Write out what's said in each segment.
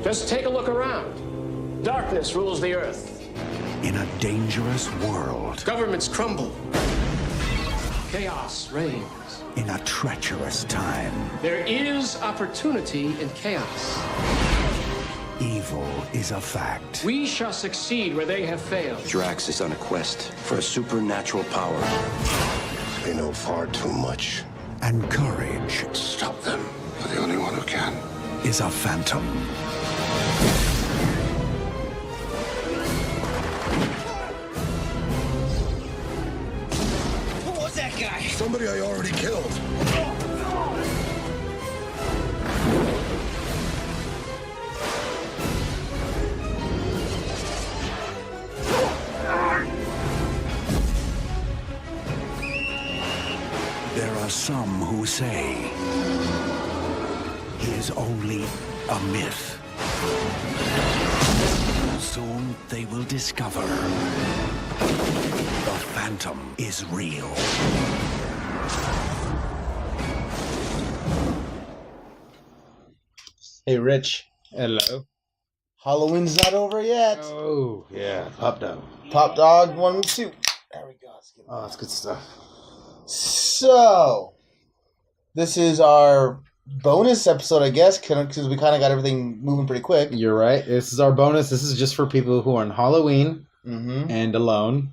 Just take a look around. Darkness rules the earth. In a dangerous world. Governments crumble. Chaos reigns. In a treacherous time. There is opportunity in chaos. Evil is a fact. We shall succeed where they have failed. Drax is on a quest for a supernatural power. They know far too much. And courage. Stop them. You're the only one who can. Is a phantom. Who was that guy? Somebody I already killed. There are some who say he is only a myth. Soon they will discover the Phantom is real. Hey, Rich. Hello. Halloween's not over yet. Oh, yeah. Pop dog. Pop dog 1 and 2. There we go. Oh, that's good stuff. So, this is our bonus episode, I guess, because we kind of got everything moving pretty quick. You're right. This is our bonus. This is just for people who are on Halloween and alone.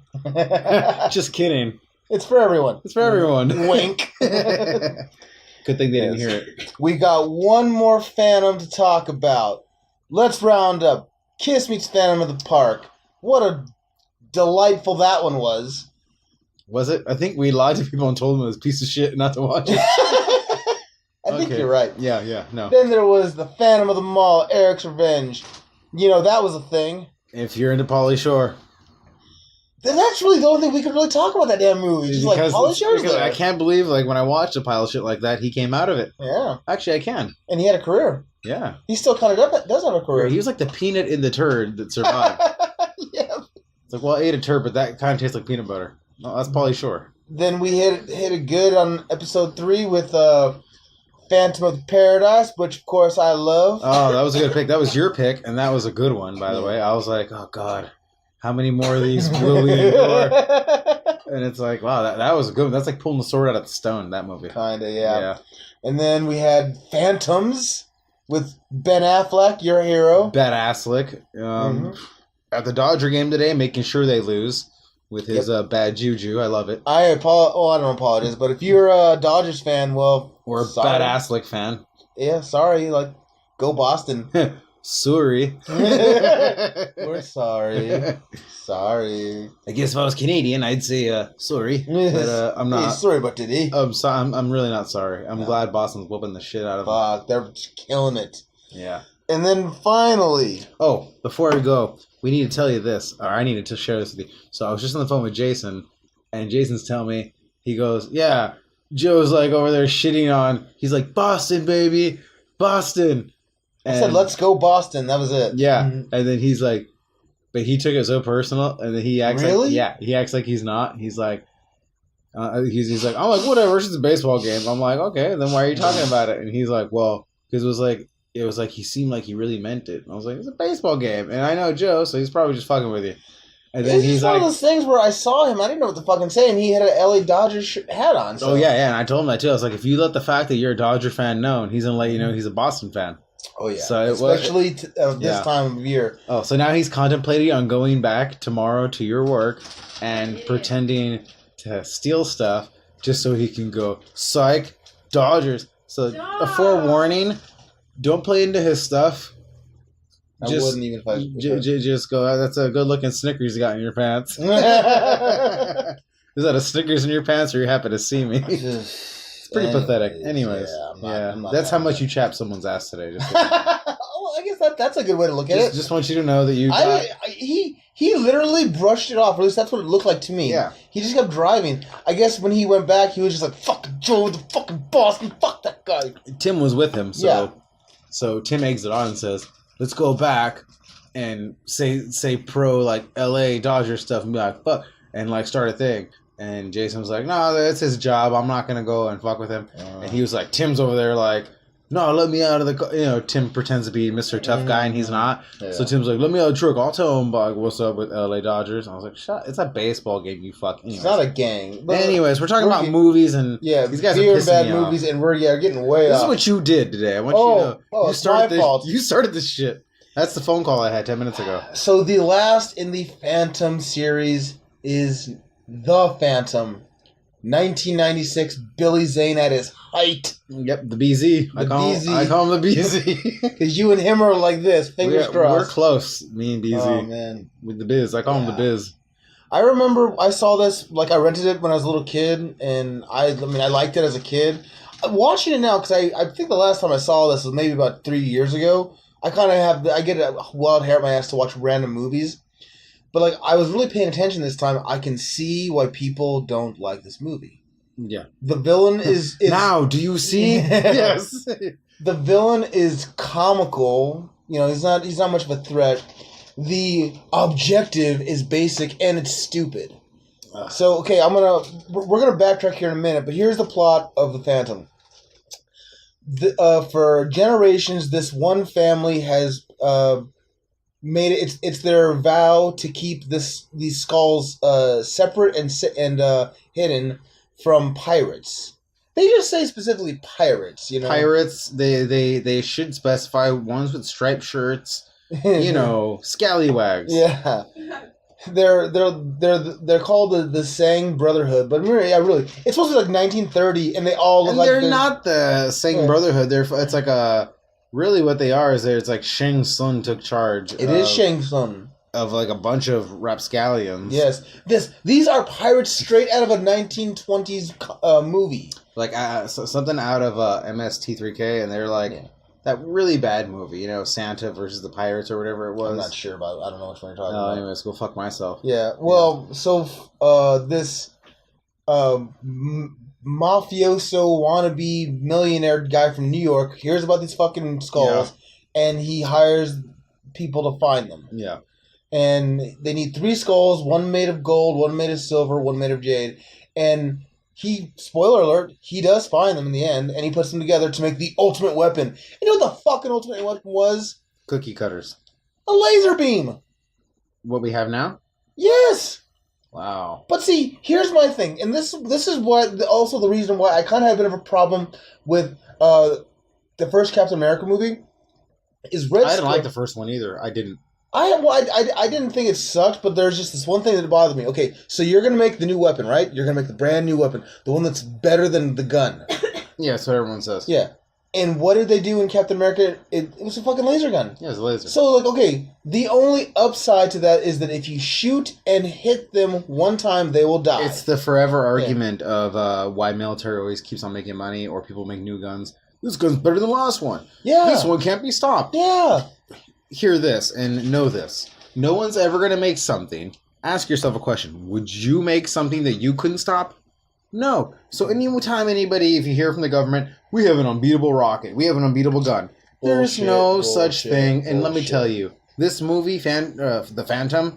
Just kidding. It's for everyone. It's for everyone. Wink. Good thing they didn't hear it. We got one more Phantom to talk about. Let's round up Kiss Meets Phantom of the Park. What a delightful that one was. Was it? I think we lied to people and told them it was a piece of shit not to watch it. I think you're right. Yeah, no. Then there was The Phantom of the Mall, Eric's Revenge. You know, that was a thing. If you're into Pauly Shore. Then that's really the only thing we could really talk about that damn movie. Just like Pauly Shore's there. I can't believe, like, when I watched a pile of shit like that, he came out of it. Yeah. Actually, I can. And he had a career. Yeah. He still kind of does have a career. He was like the peanut in the turd that survived. Yeah. It's like, well, I ate a turd, but that kind of tastes like peanut butter. No, that's Pauly Shore. Then we hit it good on episode 3 with Phantom of the Paradise, which of course I love. Oh, that was a good pick. That was your pick, and that was a good one, by the way. I was like, oh God, how many more of these will we endure? And it's like, wow, that was a good one. That's like pulling the sword out of the stone, that movie. Kinda, yeah. And then we had Phantoms with Ben Affleck, your hero. Ben Affleck. At the Dodger game today, making sure they lose. With his bad juju. I love it. I don't apologize, but if you're a Dodgers fan, well... Or a sorry. bad Affleck fan. Yeah, sorry. Like, go Boston. Sorry. We're sorry. Sorry. I guess if I was Canadian, I'd say sorry. But I'm not. Hey, sorry about today. I'm really not sorry. I'm glad Boston's whooping the shit out of them. Fuck, they're killing it. Yeah. And then finally... Oh, before we go, we need to tell you this. Or I needed to share this with you. So I was just on the phone with Jason, and Jason's telling me, he goes, yeah, Joe's like over there shitting on, he's like, Boston, baby, Boston. And I said, let's go Boston. That was it. Yeah. And then he's like, but he took it so personal, and then he acts really? He acts like he's not. He's like, he's like, I'm like, whatever, it's just a baseball game. I'm like, okay, then why are you talking about it? And he's like, well, because it was like he seemed like he really meant it. And I was like, it's a baseball game, and I know Joe, so he's probably just fucking with you. And then he's like, one of those things where I saw him, I didn't know what to fucking say, and he had an LA Dodgers hat on. So. Oh yeah, and I told him that too. I was like, if you let the fact that you're a Dodger fan known, he's gonna let you know he's a Boston fan. Oh yeah, so especially this time of year. Oh, so now he's contemplating on going back tomorrow to your work and pretending to steal stuff just so he can go, psych, Dodgers. So a forewarning, don't play into his stuff. I wouldn't even if I just go, that's a good looking Snickers you got in your pants. Is that a Snickers in your pants, or are you happy to see me? It's pretty pathetic. Anyways, I'm not that's how much you chapped someone's ass today. Just well, I guess that's a good way to look at it. Just want you to know that you. He literally brushed it off. Or at least that's what it looked like to me. Yeah. He just kept driving. I guess when he went back, he was just like, "Fuck Joe, the fucking Boston, fuck that guy." Tim was with him, so Tim eggs it on and says, "Let's go back and say pro like L.A. Dodger stuff and be like fuck and like start a thing." And Jason was like, "No, that's his job. I'm not gonna go and fuck with him." And he was like, "Tim's over there like no, let me out of the car. You know, Tim pretends to be Mr. Tough Guy, and he's not. Yeah. So Tim's like, let me out of the truck. I'll tell him, like, what's up with LA Dodgers. And I was like, shut. It's a baseball game, you fuck. Anyways. It's not a gang. But Anyways, we're talking about movies, and these guys beer are and pissing bad me off. movies, and we're getting way This off. is what you did today. I want you to. You it's started my fault. You started this shit. That's the phone call I had 10 minutes ago. So the last in the Phantom series is The Phantom. 1996, Billy Zane at his height. Yep, the BZ. I call him the BZ. Because you and him are like this, fingers crossed. We're close, me and BZ. Oh, man. With the Biz. I call him the Biz. I remember I saw this, like I rented it when I was a little kid, and I liked it as a kid. I'm watching it now, because I think the last time I saw this was maybe about 3 years ago. I kind of I get a wild hair at my ass to watch random movies. But like I was really paying attention this time. I can see why people don't like this movie. Yeah. The villain is now, do you see? Yes. The villain is comical. You know, he's not much of a threat. The objective is basic and it's stupid. So okay, we're gonna backtrack here in a minute, but here's the plot of The Phantom. For generations, this one family has made it. It's their vow to keep these skulls separate and hidden from pirates. They just say specifically pirates. You know, pirates. They should specify ones with striped shirts. You know, scallywags. Yeah. They're called the Sang Brotherhood, but really, it's supposed to be like 1930, and they all look like they're not the Sang Brotherhood. It's like really what they are is it's like Shang Tsung took charge. It is Shang Tsung of like a bunch of rapscallions. Yes, these are pirates straight out of a 1920s movie, like something out of MST3K, and they're like. Yeah. That really bad movie, you know, Santa versus the Pirates or whatever it was. I'm not sure about it. I don't know which one you're talking about. Anyways, go fuck myself. Yeah, well, so this mafioso wannabe millionaire guy from New York hears about these fucking skulls, and he hires people to find them. Yeah. And they need 3 skulls, one made of gold, one made of silver, one made of jade. And spoiler alert, he does find them in the end, and he puts them together to make the ultimate weapon. You know what the fucking ultimate weapon was? Cookie cutters. A laser beam! What we have now? Yes! Wow. But see, here's my thing, and this is what also the reason why I kind of have a bit of a problem with the first Captain America movie. Is Red I didn't like the first one either. I didn't. I didn't think it sucked, but there's just this one thing that bothered me. Okay, so you're going to make the new weapon, right? You're going to make the brand new weapon. The one that's better than the gun. Yeah, that's what everyone says. Yeah. And what did they do in Captain America? It was a fucking laser gun. Yeah, it was a laser. So, like, okay, the only upside to that is that if you shoot and hit them one time, they will die. It's the forever argument of why military always keeps on making money or people make new guns. This gun's better than the last one. Yeah. This one can't be stopped. Yeah. Hear this and know this. No one's ever going to make something. Ask yourself a question. Would you make something that you couldn't stop? No. So anytime anybody, if you hear from the government, we have an unbeatable rocket, we have an unbeatable gun. There's no such thing. And let me tell you, this movie, The Phantom,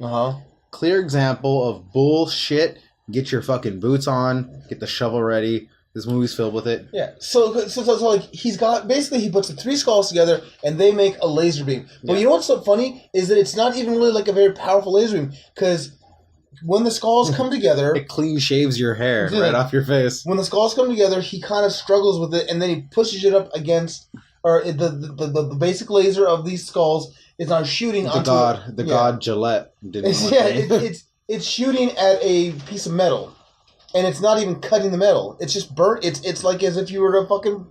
clear example of bullshit. Get your fucking boots on. Get the shovel ready. This movie's filled with it. Yeah. So like he puts the 3 skulls together and they make a laser beam. But you know what's so funny is that it's not even really like a very powerful laser beam, because when the skulls come together, it clean shaves your hair right off your face. When the skulls come together, he kind of struggles with it, and then he pushes it up against, or the basic laser of these skulls is now shooting onto god Gillette. It's shooting at a piece of metal. And it's not even cutting the metal. It's just burnt. It's like as if you were to fucking...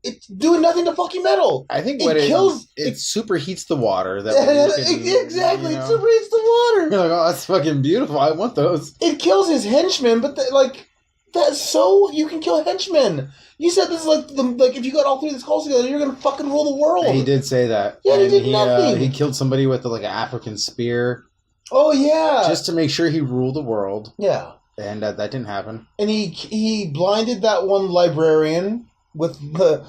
It's doing nothing to fucking metal. I think it superheats the water. Exactly. It superheats the water. You're like, oh, that's fucking beautiful. I want those. It kills his henchmen, but that's so you can kill henchmen. You said this is like if you got all 3 of the skulls together, you're gonna fucking rule the world. He did say that. Yeah, he did nothing. He killed somebody with like an African spear. Oh yeah. Just to make sure he ruled the world. Yeah. And that didn't happen. And he blinded that one librarian with the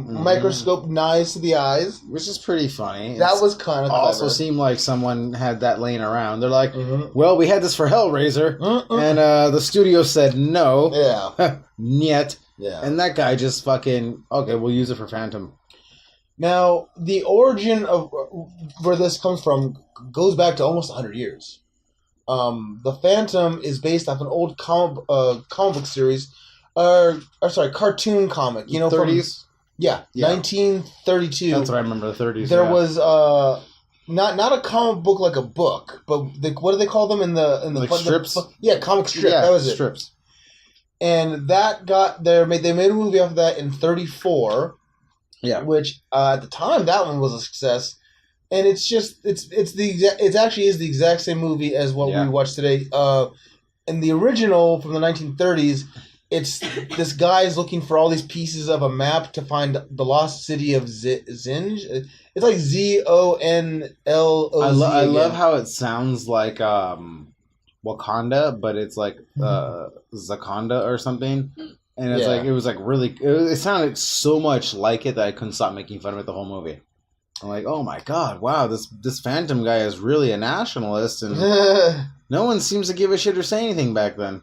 microscope knives to the eyes, which is pretty funny. That was kind of also seemed like someone had that laying around. They're like, well, we had this for Hellraiser, and the studio said no. Yeah. Niet. Yeah. And that guy just fucking, okay, we'll use it for Phantom. Now, the origin of where this comes from goes back to almost 100 years. The Phantom is based off an old comic book series, cartoon comic. You know, 30s? Yeah, 1932. That's what I remember, the 30s. There was not a comic book like a book, but what do they call them in the like strips? Comic strip. Yeah, that was it. Strips. And that got they made a movie off of that in 34. Yeah. Which at the time that one was a success. And it's actually the exact same movie as what we watched today. In the original from the 1930s, it's this guy's looking for all these pieces of a map to find the lost city of Zinj. It's like Zonloz. I love how it sounds like Wakanda, but it's like Zakanda or something. And it's like it was like really. It sounded so much like it that I couldn't stop making fun of it the whole movie. I'm like, oh my god, wow, this Phantom guy is really a nationalist, and no one seems to give a shit or say anything back then.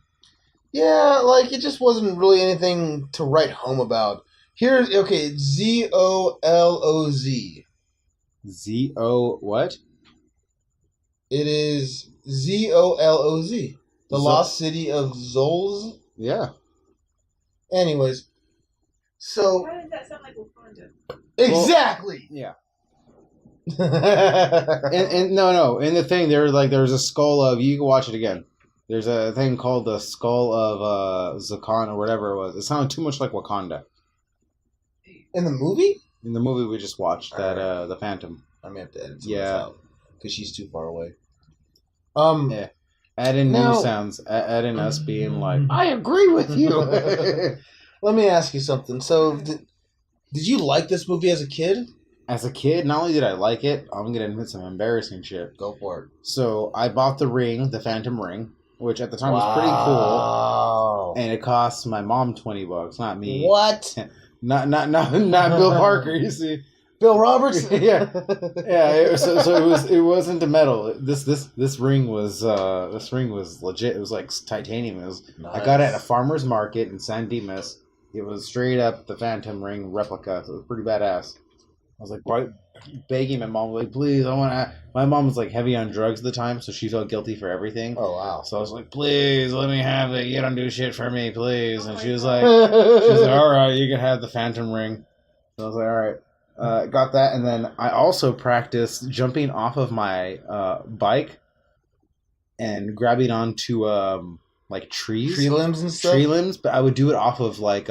Yeah, like it just wasn't really anything to write home about. Here's Zoloz. Z-O what? It is Zoloz. The Lost City of Zolz. Yeah. Anyways, so Why does that sound like Wakanda? exactly. Yeah. and no. In the thing, there's a skull of. You can watch it again. There's a thing called the skull of Zakan or whatever it was. It sounded too much like Wakanda. In the movie? In the movie we just watched, the Phantom. I may have to edit some of this out because she's too far away. Yeah. Add in new sounds. Add in us being like, I agree with you. Let me ask you something. So, did you like this movie as a kid? As a kid, not only did I like it, I'm gonna admit some embarrassing shit. Go for it. So I bought the ring, the Phantom ring, which at the time was pretty cool, and it cost my mom $20, not me. What? not Bill Parker. You see, Bill Roberts. yeah. So it wasn't the metal. This ring was legit. It was like titanium. Nice. I got it at a farmer's market in San Dimas. It was straight up the Phantom ring replica. So it was pretty badass. I was like begging my mom, like, please, I want to. My mom was like heavy on drugs at the time, so she felt guilty for everything. Oh wow! So I was like, please, let me have it. You don't do shit for me, please. And she was like, all right, you can have the Phantom ring. So I was like, all right, got that. And then I also practiced jumping off of my bike and grabbing onto like trees, tree limbs and stuff. Tree limbs, but I would do it off of like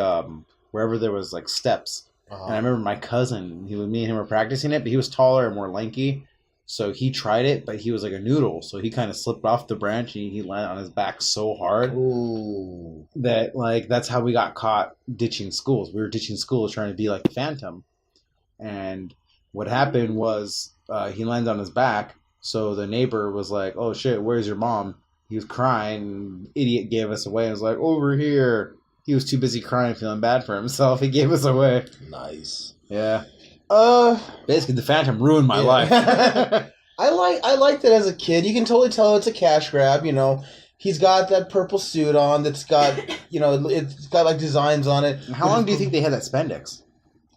wherever there was like steps. Uh-huh. And I remember my cousin, me and him were practicing it, but he was taller and more lanky. So he tried it, but he was like a noodle. So he kind of slipped off the branch and he landed on his back so hard that like that's how we got caught ditching schools. We were ditching schools trying to be like the Phantom. And what happened was he landed on his back. So the neighbor was like, oh shit, where's your mom? He was crying. And idiot gave us away and was like, over here. He was too busy crying, feeling bad for himself. He gave us away. Nice. Yeah. Basically, the Phantom ruined my life. I liked it as a kid. You can totally tell it's a cash grab. You know, he's got that purple suit on that's got it's got like designs on it. How long do you think they had that spandex?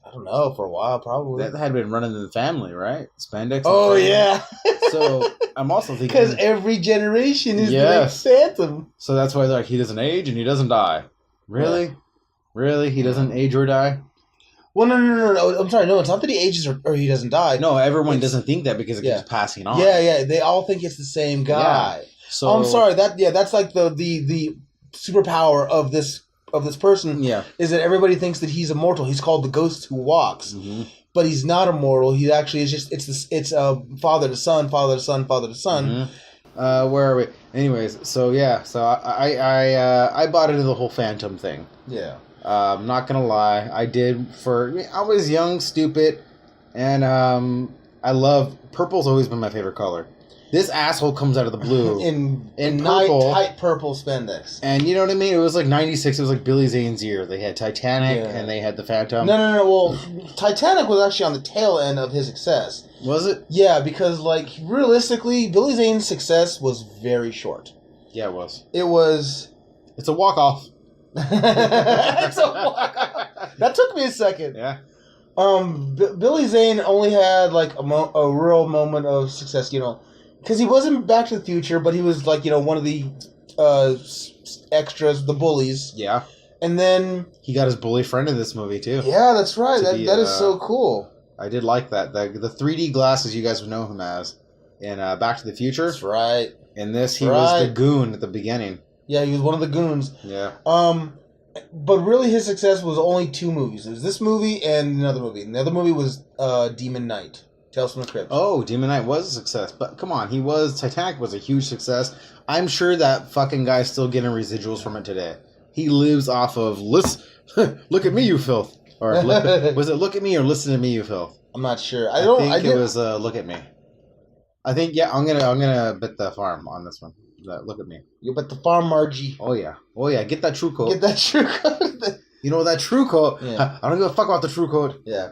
I don't know. For a while, probably. That had been running in the family, right? Spandex. Oh yeah. So I'm also thinking because every generation is the next Phantom. So that's why they're like, he doesn't age and he doesn't die. Really? Yeah. Really? He doesn't age or die? Well, no. I'm sorry. No, it's not that he ages or he doesn't die. No, everyone doesn't think that because it keeps passing on. Yeah. They all think it's the same guy. Yeah. So I'm sorry. That's like the superpower of this person. Yeah. Is that everybody thinks that he's immortal. He's called the Ghost Who Walks. Mm-hmm. But he's not immortal. He actually is just it's father to son, father to son, father to son. Mm-hmm. Where are we? Anyways, so yeah, so I bought into the whole Phantom thing. Yeah. I'm not gonna lie, I was young, stupid, and I love purple's always been my favorite color. This asshole comes out of the blue in purple, tight purple spandex, and you know what I mean. It was like '96. It was like Billy Zane's year. They had Titanic and they had the Phantom. No. Well, Titanic was actually on the tail end of his success. Was it? Yeah, because like realistically, Billy Zane's success was very short. Yeah, it was. It was. It's a walk off. That took me a second. Yeah. Billy Zane only had like a real moment of success, because he wasn't Back to the Future, but he was like one of the extras, the bullies. Yeah. And then he got his bully friend in this movie too. Yeah, that's right. That is so cool. I did like that. The 3D glasses you guys would know him as in Back to the Future. That's right. In this, he was the goon at the beginning. Yeah, he was one of the goons. Yeah. But really, his success was only 2 movies. It was this movie and another movie. And the other movie was Demon Knight, Tales from the Crypt. Oh, Demon Knight was a success. But come on, Titanic was a huge success. I'm sure that fucking guy's still getting residuals from it today. He lives off of, look at me, you filth. Or was it look at me or listen to me, you filth? I'm not sure. I think it was look at me. I think, yeah, I'm gonna bet the farm on this one. Look at me. You bet the farm, Margie. Oh yeah. Get that true code. Get that true code. That true code. Yeah. I don't give a fuck about the true code. Yeah.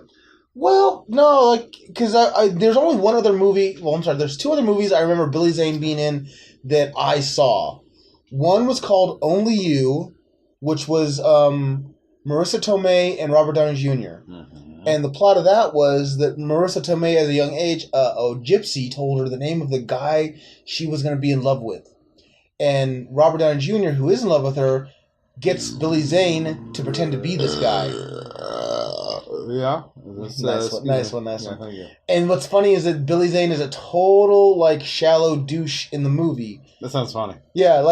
Well, no, because there's only one other movie. Well, I'm sorry. There's 2 other movies I remember Billy Zane being in that I saw. One was called Only You, which was Marissa Tomei and Robert Downey Jr. Mm-hmm. And the plot of that was that Marissa Tomei, at a young age, a gypsy told her the name of the guy she was going to be in love with. And Robert Downey Jr., who is in love with her, gets Billy Zane to pretend to be this guy. Yeah. Nice one. Thank you. And what's funny is that Billy Zane is a total, shallow douche in the movie. That sounds funny. Yeah,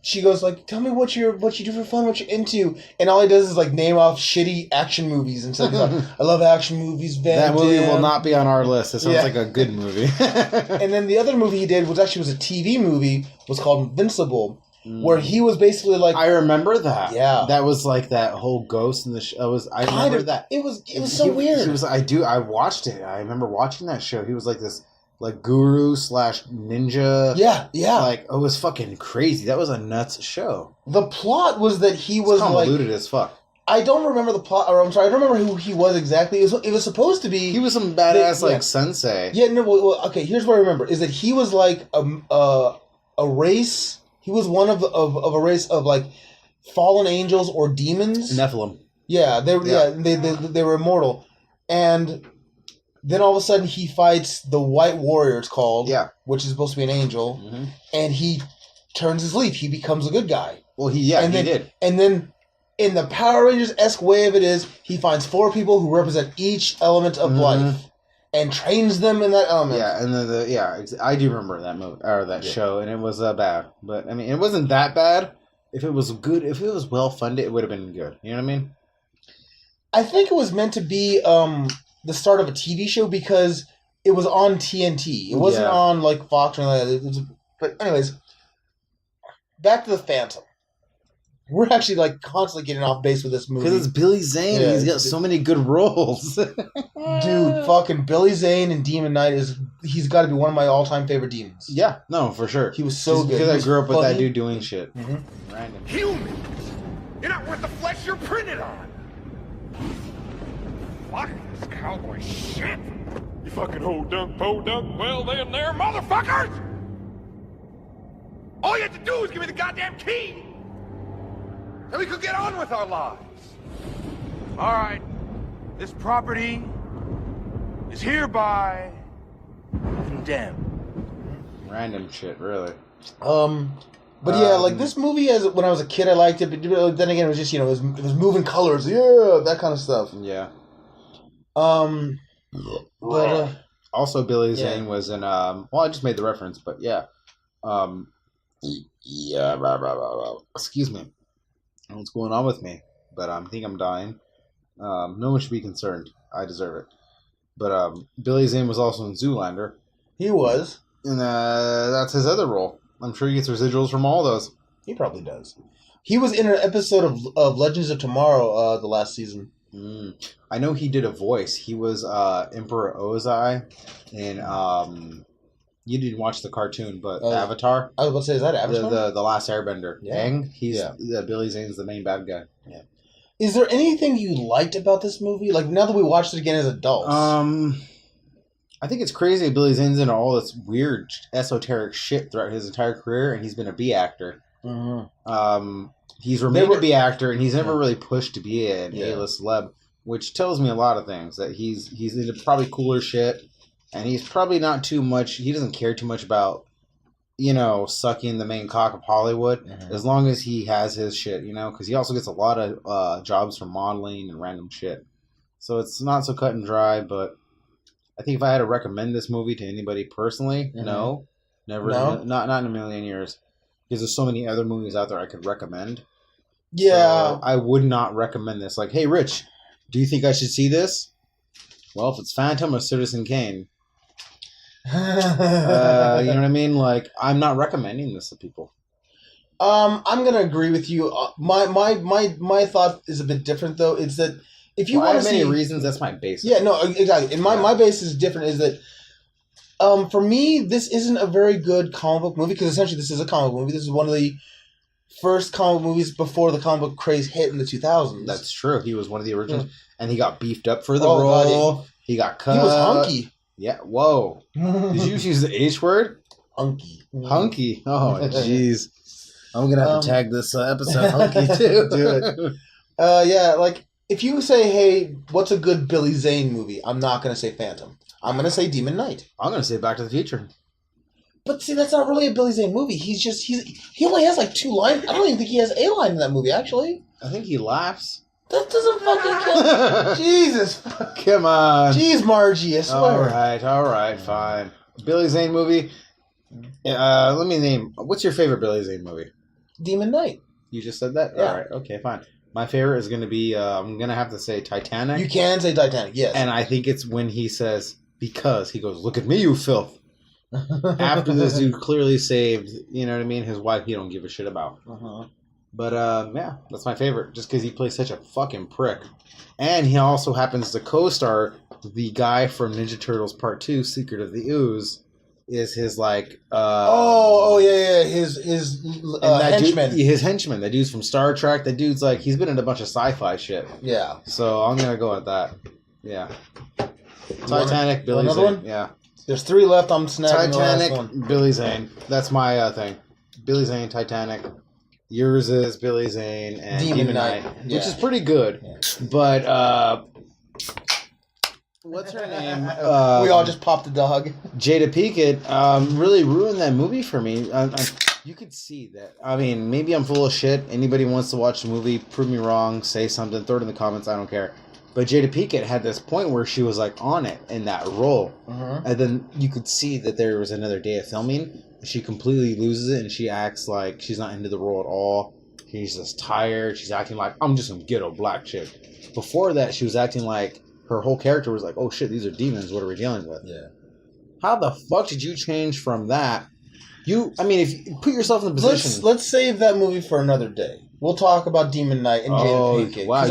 she goes, tell me what you do for fun, what you're into. And all he does is, name off shitty action movies. And so I love action movies, That movie will not be on our list. It sounds like a good movie. And then the other movie he did was a TV movie, was called Invincible. Where he was basically I remember that. Yeah. That was that whole ghost in the show. I remember that. It was so weird. I watched it. I remember watching that show. He was this guru / ninja. Yeah. It was fucking crazy. That was a nuts show. The plot was that he was convoluted as fuck. I don't remember the plot, or I'm sorry, I don't remember who he was exactly. It was supposed to be... He was some badass, sensei. Yeah, no, well, okay, here's what I remember, is that he was a race... He was one of a race of fallen angels or demons. Nephilim. Yeah, they were immortal, and then all of a sudden he fights the White Warrior. It's called, which is supposed to be an angel, and he turns his leaf. He becomes a good guy. Well, he did, and then in the Power Rangers-esque way of it is he finds 4 people who represent each element of life. And trains them in that element. Yeah, and I do remember that movie or that show, and it was bad. But I mean, it wasn't that bad. If it was good, if it was well funded, it would have been good. You know what I mean? I think it was meant to be the start of a TV show because it was on TNT. It wasn't on Fox or anything like that. But anyways, back to the Phantom. We're actually constantly getting off base with this movie. Because it's Billy Zane. Yeah, he's got so many good roles. Dude, fucking Billy Zane in Demon Knight he's got to be one of my all-time favorite demons. Yeah, no, for sure. He was so good. Because I grew up with that dude doing shit. Random. Humans! You're not worth the flesh you're printed on! Fuck this cowboy shit! You fucking ho-dunk, po-dunk, well then there, motherfuckers! All you have to do is give me the goddamn key! And we could get on with our lives. All right. This property is hereby condemned. Random shit, really. But yeah, this movie, when I was a kid, I liked it. But then again, it was just, it was moving colors. Yeah, that kind of stuff. Yeah. But, also, Billy Zane was in, well, I just made the reference, but yeah. Excuse me. I don't know what's going on with me, but I think I'm dying. No one should be concerned. I deserve it. But Billy Zane was also in Zoolander. He was. And that's his other role. I'm sure he gets residuals from all those. He probably does. He was in an episode of Legends of Tomorrow the last season. I know he did a voice. He was Emperor Ozai in... You didn't watch the cartoon, but Avatar. I was about to say, is that Avatar? The Last Airbender. Yeah. Aang, Billy Zane's the main bad guy. Yeah. Is there anything you liked about this movie? Now that we watched it again as adults. I think it's crazy that Billy Zane's in all this weird esoteric shit throughout his entire career, and he's been a B actor. He's remained to be actor, and he's never really pushed to be an A-list celeb, which tells me a lot of things. That he's into probably cooler shit, and he's probably not too much. He doesn't care too much about, sucking the main cock of Hollywood, as long as he has his shit, because he also gets a lot of jobs from modeling and random shit. So it's not so cut and dry, but I think if I had to recommend this movie to anybody personally, no, never, not in a million years, because there's so many other movies out there I could recommend. Yeah. So I would not recommend this. Like, hey, Rich, do you think I should see this? Well, if it's Phantom or Citizen Kane, you know what I mean? Like, I'm not recommending this to people. I'm gonna agree with you. My thought is a bit different though. It's that if you want to see many reasons, that's my base. Yeah, no, exactly. And my base is different. Is that for me, this isn't a very good comic book movie because essentially this is a comic book movie. This is one of the first comic book movies before the comic book craze hit in the 2000s. That's true. He was one of the originals, and he got beefed up for the role. God, he got cut. He was hunky. Yeah. Whoa. Did you use the H word? Hunky. Hunky. Oh, jeez. I'm gonna have to tag this episode hunky too. Do it. Yeah, like if you say, "Hey, what's a good Billy Zane movie?" I'm not gonna say Phantom. I'm gonna say Demon Knight. I'm gonna say Back to the Future. But see, that's not really a Billy Zane movie. He only has like 2 lines. I don't even think he has a line in that movie. Actually, I think he laughs. That doesn't fucking count. Jesus. Come on. Jeez, Margie, I swear. All right, fine. Billy Zane movie. Let me name. What's your favorite Billy Zane movie? Demon Knight. You just said that? Yeah. All right, okay, fine. My favorite is going to be, I'm going to have to say Titanic. You can say Titanic, yes. And I think it's when he says, because, he goes, look at me, you filth. After this dude clearly saved, you know what I mean, his wife he don't give a shit about. But, yeah, that's my favorite, just because he plays such a fucking prick. And he also happens to co-star the guy from Ninja Turtles Part 2, Secret of the Ooze, is his, like... his henchman. His henchman. That dude's from Star Trek. That dude's, like, he's been in a bunch of sci-fi shit. Yeah. So I'm going to go with that. Yeah. Titanic, Billy Zane. Another one? Yeah. There's 3 left. I'm snagging the last one. Titanic, Billy Zane. That's my thing. Billy Zane, Titanic. Yours is Billy Zane and Demon Knight. Yeah. Which is pretty good. Yeah. But, what's her name? We all just popped a dog. Jada Pinkett really ruined that movie for me. You could see that. I mean, maybe I'm full of shit. Anybody wants to watch the movie, prove me wrong, say something, throw it in the comments. I don't care. But Jada Pinkett had this point where she was like on it in that role, and then you could see that there was another day of filming. She completely loses it, and she acts like she's not into the role at all. She's just tired. She's acting like I'm just some ghetto black chick. Before that, she was acting like. Her whole character was like, oh shit, these are demons, what are we dealing with? Yeah. How the fuck did you change from that? If you put yourself in the position... Let's save that movie for another day. We'll talk about Demon Knight and Jada Pinkett. Wow.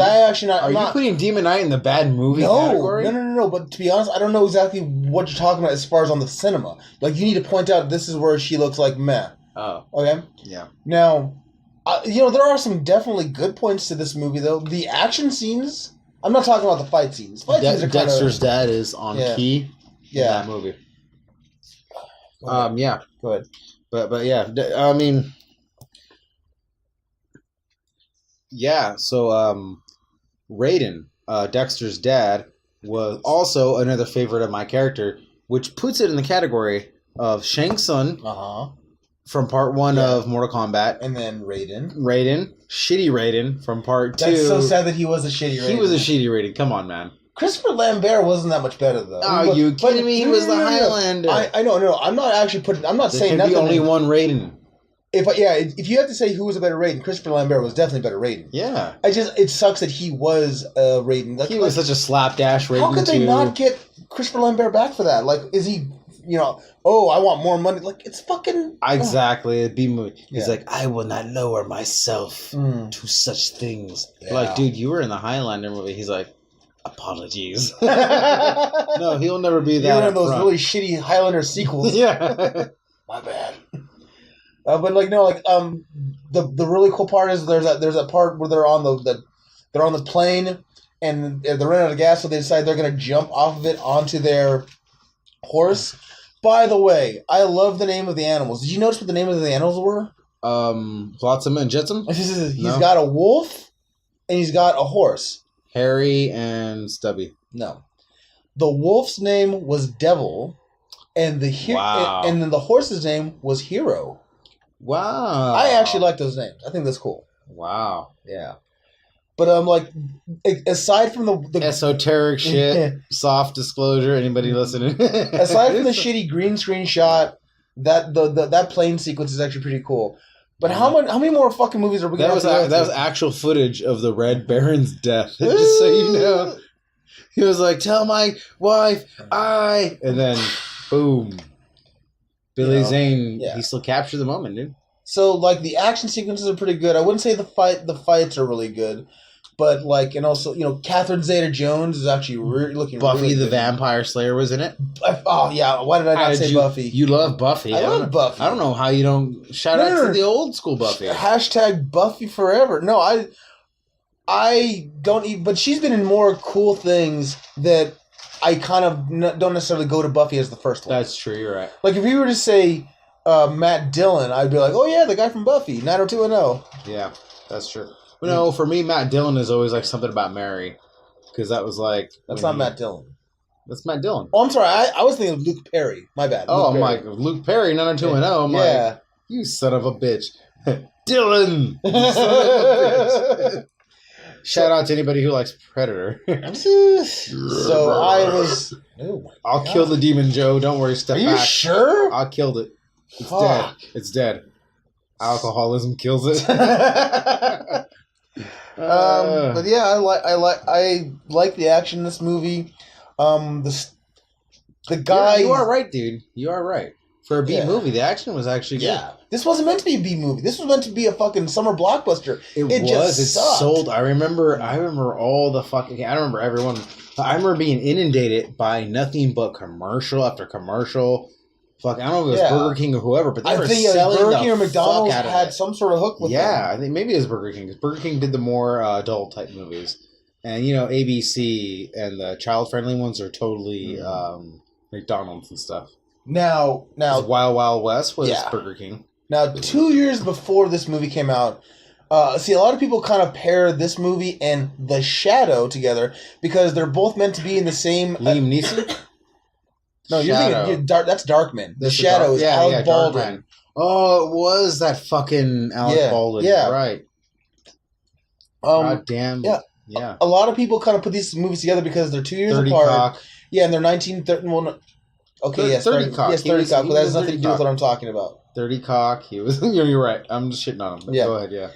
Are you putting Demon Knight in the bad movie category? No. But to be honest, I don't know exactly what you're talking about as far as on the cinema. Like, you need to point out this is where she looks like meh. Oh. Okay? Yeah. Now, there are some definitely good points to this movie, though. The action scenes... I'm not talking about the fight scenes. Dexter's dad is on key in that movie. Yeah. Go ahead. But yeah, I mean, yeah. So Raiden, Dexter's dad, was also another favorite of my character, which puts it in the category of Shang Tsung. From part 1 of Mortal Kombat. And then Raiden. Shitty Raiden from part 2. That's so sad that he was a shitty Raiden. He was a shitty Raiden. Come on, man. Christopher Lambert wasn't that much better, though. Oh, you kidding me? He was the Highlander. I know. No, I'm not actually putting... I'm not saying nothing. There could be only one Raiden. If you have to say who was a better Raiden, Christopher Lambert was definitely better Raiden. Yeah. It sucks that he was a Raiden. He was such a slapdash Raiden, how could they not get Christopher Lambert back for that? Like, is he... I want more money. Like, it's fucking... Exactly. It'd be... He's like, I will not lower myself to such things. Yeah. Like, dude, you were in the Highlander movie. He's like, apologies. No, he'll never be that. You're one of those really shitty Highlander sequels. Yeah. My bad. The really cool part is there's that part where they're on the plane and they're running out of gas, so they decide they're going to jump off of it onto their horse. By the way, I love the name of the animals. Did you notice what the name of the animals were? Flotsam and Jetsam? He's No. got a wolf and he's got a horse. Harry and Stubby. No. The wolf's name was Devil, and Wow. and then the horse's name was Hero. Wow. I actually like those names. I think that's cool. Wow. Yeah. But like, aside from the Esoteric shit. Soft disclosure. Anybody listening? aside from the shitty green screen shot, that plane sequence is actually pretty cool. But how many more fucking movies are we gonna? That was actual footage of the Red Baron's death. Just so you know, he was like, "Tell my wife I," and then boom, Billy Zane. yeah. He still captured the moment, dude. So like the action sequences are pretty good. I wouldn't say the fights are really good, but like, and also Catherine Zeta-Jones is actually looking. Buffy really the good. Vampire Slayer was in it. Oh yeah, why did I not say Buffy? You love Buffy. I love Buffy. I don't know how you don't shout out to the old school Buffy. Hashtag Buffy forever. No, I don't even. But she's been in more cool things that I kind of don't necessarily go to Buffy as the first one. That's true. You're right. Like if you were to say Matt Dillon, I'd be like, oh yeah, the guy from Buffy, 90210. Yeah, that's true. But no, for me, Matt Dillon is always like something about Mary, because that was like That's not Matt Dillon. That's Matt Dillon. Oh, I'm sorry. I was thinking of Luke Perry. My bad. Oh, Luke I'm Perry. like Luke Perry, 90210. I'm Yeah. like, you son of a bitch, Dylan. You son of a bitch. Shout out to anybody who likes Predator. So I was. Oh my I'll God. kill the demon, Joe. Don't worry. Step Are you back. sure? I killed it. It's Fuck. dead. It's dead. Alcoholism kills it. But yeah, I like the action in this movie. The guy. You are right, dude. You are right. For a B Yeah. movie, the action was actually good. Yeah, this wasn't meant to be a B movie. This was meant to be a fucking summer blockbuster. It It was. just It sucked. sold. I remember all the fucking. I don't remember everyone. I remember being inundated by nothing but commercial after commercial. Fuck, I don't know if it was Yeah. Burger King or whoever, but they I were think selling Burger the King or McDonald's fuck out of had it. some sort of hook with Yeah, them. I think maybe it was Burger King because Burger King did the more adult type movies, and ABC and the child friendly ones are totally McDonald's and stuff. Now, Wild Wild West was Yeah. Burger King. Now, 2 years before this movie came out, see, a lot of people kind of pair this movie and The Shadow together because they're both meant to be in the same. Liam Neeson. No, you're Shadow. thinking that's Darkman. The This Shadow is Alec Baldwin. Darkman. Oh, it was that fucking Alec Yeah, Baldwin. yeah. Right. God damn. yeah. Yeah. A lot of people kind of put these movies together because they're 2 years 30 apart. cock. Yeah, and they're 1930. Well, no, okay, yes, 30 cock. Yes, He 30 was- cock, he but that was has nothing to 30 do with cock. what I'm talking about. 30 cock. He was. You're right. I'm just shitting on him. But Yeah. Go ahead. Yeah.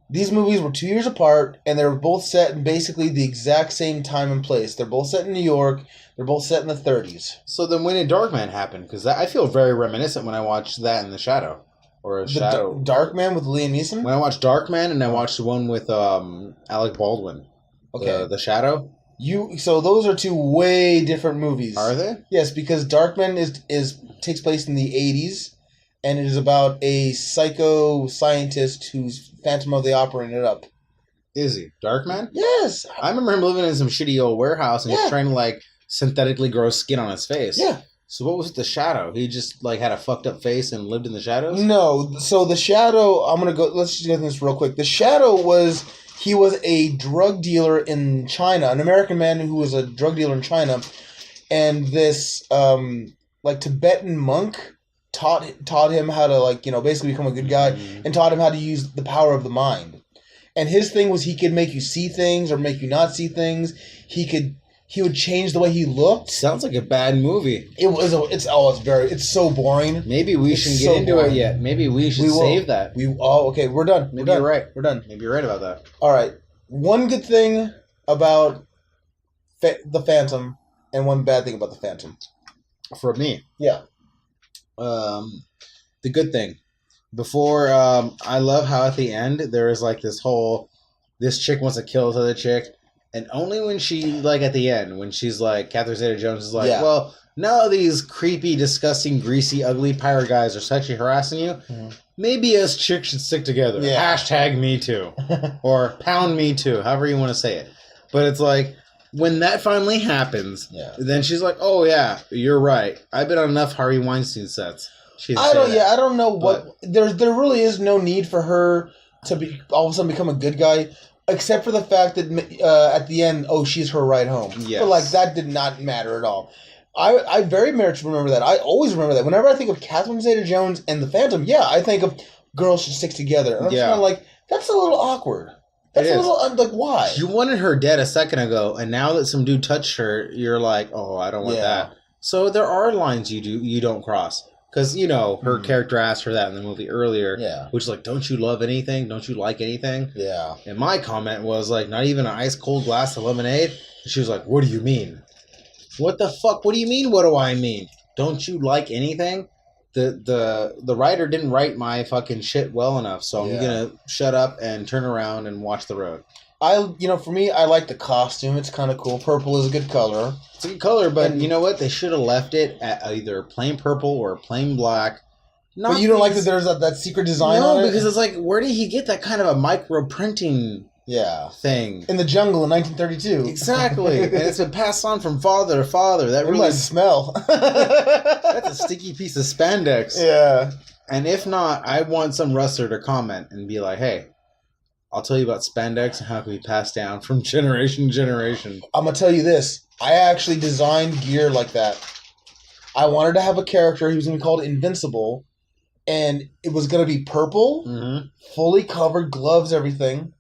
These movies were 2 years apart, and they were both set in basically the exact same time and place. They're both set in New York. They're both set in the 30s. So then, when did Darkman happen? Because I feel very reminiscent when I watched that in The Shadow, or a The Shadow. Darkman with Liam Neeson? When I watched Darkman, and I watched the one with Alec Baldwin. Okay. The Shadow. So those are two way different movies. Are they? Yes, because Darkman is takes place in the 80s, and it is about a psycho scientist who's Phantom of the Opera it up. Is he Darkman? Yes. I remember him living in some shitty old warehouse and Yeah. he's trying to like synthetically grow skin on his face. Yeah. So what was the Shadow? He just like had a fucked up face and lived in the shadows? No, so the Shadow, let's just go through this real quick. The Shadow he was a drug dealer in China, an American man who was a drug dealer in China, and this Tibetan monk taught him how to basically become a good guy and taught him how to use the power of the mind. And his thing was he could make you see things or make you not see things. He would change the way he looked. Sounds like a bad movie. It's so boring. Maybe we It's shouldn't so get into boring. it yet. Maybe we should We will. save that. Okay, we're done. Maybe we're done. you're right. We're done. Maybe you're right about that. All right. One good thing about the Phantom, and one bad thing about the Phantom. For me. Yeah. The good thing. Before, I love how at the end there is like this chick wants to kill this other chick, and only when she, like at the end, when she's like, Catherine Zeta-Jones is like, Yeah. well, now these creepy, disgusting, greasy, ugly pirate guys are sexually harassing you. Maybe us chicks should stick together. Yeah. Hashtag me too. Or pound me too, however you want to say it. But it's like, when that finally happens, Yeah. then she's like, oh yeah, you're right. I've been on enough Harvey Weinstein sets. I don't know what there really is no need for her to be all of a sudden become a good guy, except for the fact that at the end, she's her ride home. Yes. But like that did not matter at all. I very much remember that. I always remember that. Whenever I think of Catherine Zeta-Jones and the Phantom, I think of girls should stick together. And I'm just kind of like, that's a little awkward. That's a little like, why? You wanted her dead a second ago, and now that some dude touched her, you're like, oh, I don't want that. So there are lines you don't cross. Because, her character asked her that in the movie earlier. Yeah. Which is like, don't you love anything? Don't you like anything? Yeah. And my comment was like, not even an ice cold glass of lemonade? And she was like, what do you mean? What the fuck? What do you mean, what do I mean? Don't you like anything? The writer didn't write my fucking shit well enough, so I'm gonna shut up and turn around and watch the road. For me, I like the costume. It's kind of cool. Purple is a good color. It's a good color, but you know what? They should have left it at either plain purple or plain black. But you don't like that there's that secret design on it? No, because it's like, where did he get that kind of a micro printing thing? In the jungle in 1932. Exactly. And it's been passed on from father to father. That really must smell. That's a sticky piece of spandex. Yeah. And if not, I want some wrestler to comment and be like, hey, I'll tell you about spandex and how it can be passed down from generation to generation. I'm going to tell you this. I actually designed gear like that. I wanted to have a character. He was going to be called Invincible. And it was going to be purple, fully covered, gloves, everything.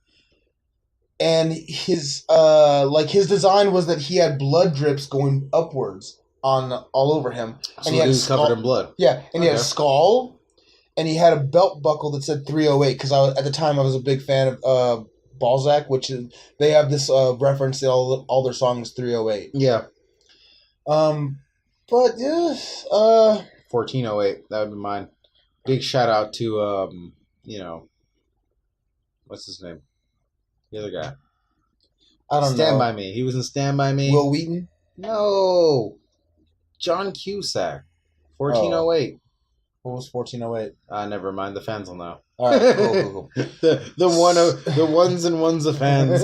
And his design was that he had blood drips going upwards all over him. So and he was covered in blood. Yeah, and he had a skull, and he had a belt buckle that said 308, because at the time I was a big fan of Balzac, which is, they have this reference in all their songs 308. Yeah. But yeah, 1408, that would be mine. Big shout out to what's his name? The other guy. I don't know. Stand By Me. He was in Stand By Me. Will Wheaton? No. John Cusack. 1408. What was 1408? Never mind. The fans will know. All right, cool. the ones and ones of fans.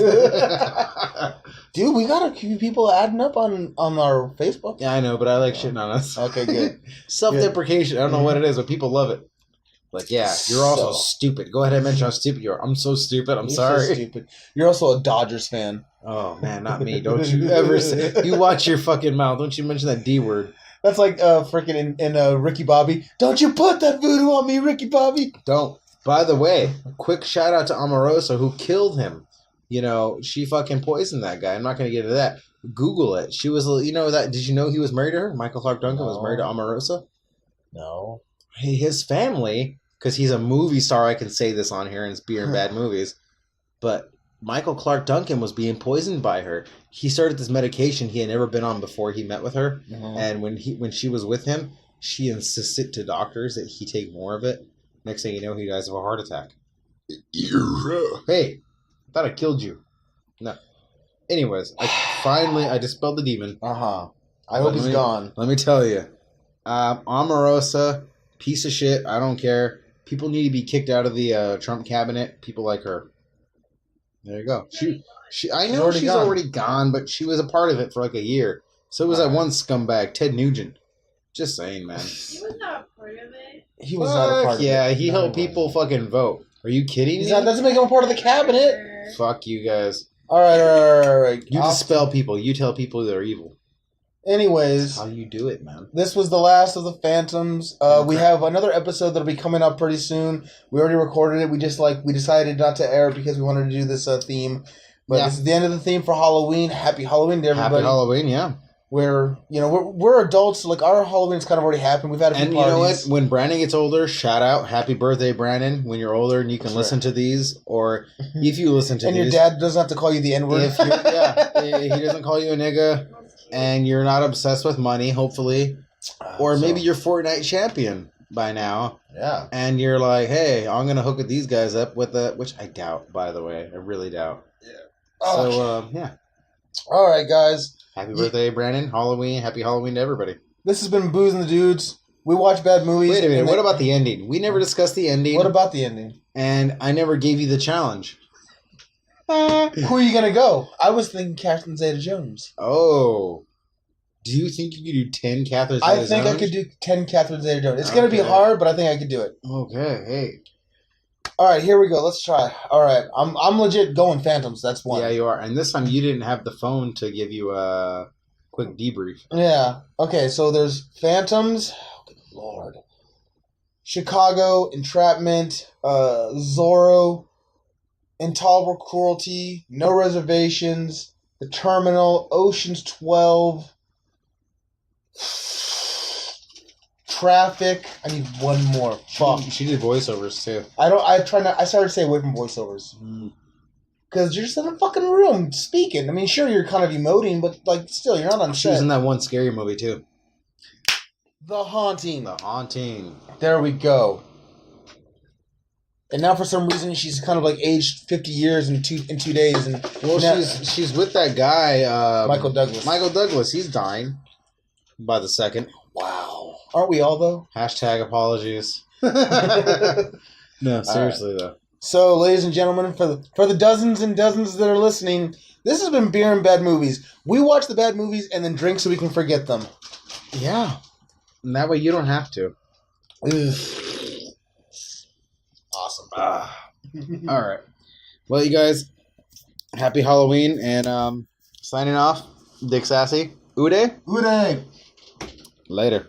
Dude, we got a few people adding up on our Facebook. Yeah, I know, but I like shitting on us. Okay, good. Self-deprecation. I don't know what it is, but people love it. Like, yeah, you're also stupid. Go ahead and mention how stupid you are. I'm so stupid. I'm sorry. So stupid. You're also a Dodgers fan. Oh, man, not me. Don't you ever say... You watch your fucking mouth. Don't you mention that D word. That's like freaking in Ricky Bobby. Don't you put that voodoo on me, Ricky Bobby. Don't. By the way, quick shout out to Omarosa, who killed him. She fucking poisoned that guy. I'm not going to get into that. Google it. She was, that. Did you know he was married to her? Michael Clark Duncan was married to Omarosa? No. His family, because he's a movie star, I can say this on here and it's beer and bad movies, but Michael Clark Duncan was being poisoned by her. He started this medication he had never been on before he met with her, and when she was with him, she insisted to doctors that he take more of it. Next thing you know, he dies of a heart attack. Hey, I thought I killed you. No. Anyways, I dispelled the demon. I hope he's gone. Let me tell you, Omarosa, piece of shit. I don't care. People need to be kicked out of the Trump cabinet. People like her. There you go. I know she's already gone, but she was a part of it for like a year. So was that one scumbag, Ted Nugent. Just saying, man. He was not a part of it. He was not a part of it. Yeah, he helped people fucking vote. Are you kidding me? That doesn't make him a part of the cabinet. Fuck you guys. All right. You dispel people. You tell people they're evil. Anyways, that's how you do it, man. This was the last of the Phantoms. We have another episode that'll be coming up pretty soon. We already recorded it. We decided not to air it because we wanted to do this theme. But this is the end of the theme for Halloween. Happy Halloween to everybody. Happy Halloween, yeah. We're adults. Like, our Halloween's kind of already happened. We've had a few parties. And you know what? When Brandon gets older, shout out, happy birthday, Brandon. When you're older and you can listen to these, or if you listen to and these. And your dad doesn't have to call you the N-word. He doesn't call you a nigga. And you're not obsessed with money, hopefully. Or maybe you're Fortnite champion by now. Yeah. And you're like, hey, I'm going to hook these guys up with which I doubt, by the way. I really doubt. Yeah. So, yeah. All right, guys. Happy birthday, Brandon. Halloween. Happy Halloween to everybody. This has been Booze and the Dudes. We watch bad movies. Wait a minute. What about the ending? We never discussed the ending. What about the ending? And I never gave you the challenge. Who are you going to go? I was thinking Catherine Zeta-Jones. Oh. Do you think you could do 10 Catherine I think I could do 10 Catherine Zeta-Jones. It's going to be hard, but I think I could do it. Okay, hey. All right, here we go. Let's try. All right, I'm legit going Phantoms. That's one. Yeah, you are. And this time you didn't have the phone to give you a quick debrief. Yeah. Okay, so there's Phantoms. Oh, good Lord. Chicago, Entrapment, Zorro, Intolerable Cruelty, No Reservations, The Terminal, Ocean's 12, Traffic. I need one more. Fuck. She did voiceovers too. I started to stay away from voiceovers. Because you're just in a fucking room speaking. I mean, sure, you're kind of emoting, but, like, still, you're not on She set. was in that one scary movie too. The Haunting. The Haunting. There we go. And now, for some reason, she's kind of like aged 50 years in two days. And well, now, she's with that guy, Michael Douglas. Michael Douglas, he's dying by the second. Wow, aren't we all though? Hashtag apologies. No, seriously though. So, ladies and gentlemen, for the dozens and dozens that are listening, this has been Beer and Bad Movies. We watch the bad movies and then drink so we can forget them. Yeah, and that way you don't have to. Awesome. All right. Well, you guys, happy Halloween, and signing off, Dick Sassy. Uday? Uday. Later.